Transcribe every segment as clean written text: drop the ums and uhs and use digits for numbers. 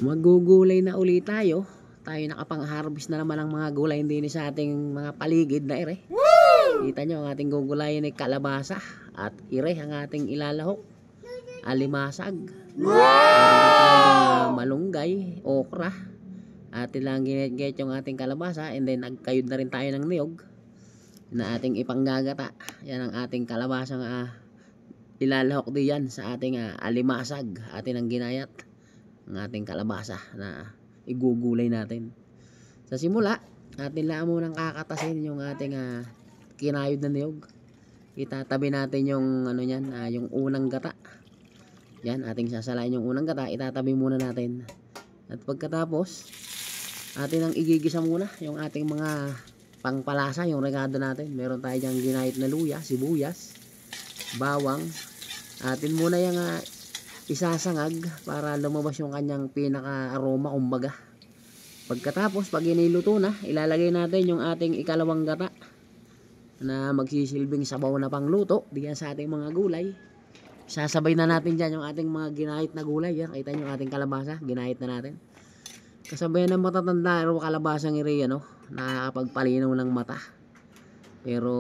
Magugulay na ulit tayo. Tayo nakapang-harvest na naman ng mga gulay din sa ating mga paligid na ire. Kita nyo ang ating gugulayin ay kalabasa at ire ang ating ilalahok. Alimasag. Malunggay, okra. At ilang ginit-git yung ating kalabasa, and then nagkayod na rin tayo ng niyog na ating ipanggagata. Yan ang ating kalabasang ilalahok diyan sa ating alimasag. Atin ang ginayat ang ating kalabasa na igugulay natin. Sa simula, atin lang munang kakatasin yung ating kinayod na niyog. Itatabi natin yung niyan, yung unang gata. Yan, ating sasalain yung unang gata, itatabi muna natin. At pagkatapos, atin ang igigisa muna yung ating mga pangpalasa, yung regado natin. Meron tayo diyang ginayat na luya, sibuyas, bawang. Atin muna yung isasangag para lumabas yung kanyang pinaka-aroma, kumbaga. Pagkatapos, pag iniluto na, ilalagay natin yung ating ikalawang gata na magsisilbing sabaw na pangluto diyan sa ating mga gulay. Sasabay na natin dyan yung ating mga ginahit na gulay. Yan, kita nyo yung ating kalabasa, ginahit na natin. Kasabayan ng matatanda, pero kalabasang iri, nakakapagpalinaw ng mata. Pero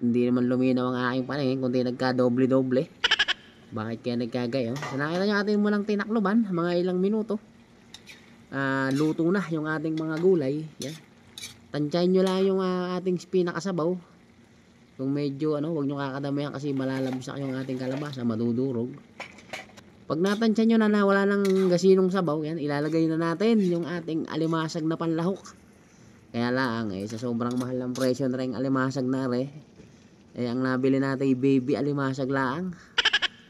hindi naman luminaw ang aking paningin, kundi nagka-doble-doble. Bakit kaya nagkagayo? So, nakita nyo atin mo lang tinakloban, mga ilang minuto. Luto na yung ating mga gulay. Yan. Tansyahin nyo lang yung ating pinakasabaw. Kung medyo huwag nyo kakadamayan kasi malalabsak yung ating kalabasa, madudurog. Pag natansya nyo na wala ng gasinong sabaw, yan, ilalagay na natin yung ating alimasag na panlahok. Kaya lang, sa sobrang mahal ng presyo na rin alimasag na rin, ang nabili natin baby alimasag lang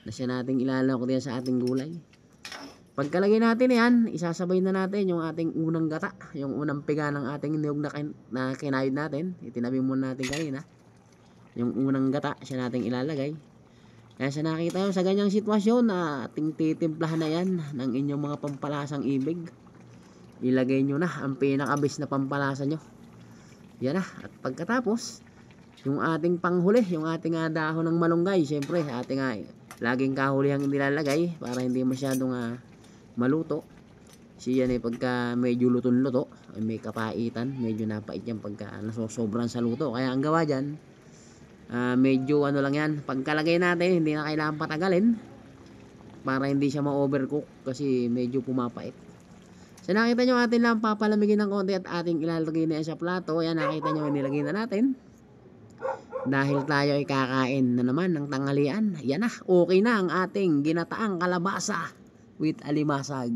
na siya nating ilalahok din sa ating gulay. Pagkalagay natin yan, isasabay na natin yung ating unang gata, yung unang piga ng ating niyog na kinayod natin. Itinabi muna natin kanina. Yung unang gata, siya nating ilalagay. Kaya sa nakita nyo, sa ganyang sitwasyon, ating titimplahan na yan ng inyong mga pampalasang ibig. Ilagay nyo na ang pinakabis na pampalasa nyo. Yan na. At pagkatapos, yung ating panghuli, yung ating dahon ng malunggay, syempre, ating laging kahuli ang nilalagay para hindi masyadong maluto. Kasi yan pagka medyo lutong-luto, may kapaitan, medyo napait yan pagka nasosobran sa luto. Kaya ang gawa dyan, medyo lang yan, pagkalagay natin hindi na kailangan patagalin para hindi siya ma-overcook kasi medyo pumapait. So nakita nyo, atin lang papalamigin ng konti at ating ilalagay na sa plato. Yan, nakita nyo, nilagay na natin dahil tayo ay kakain na naman ng tanghalian. Yan na, okay na ang ating ginataang kalabasa with alimasag.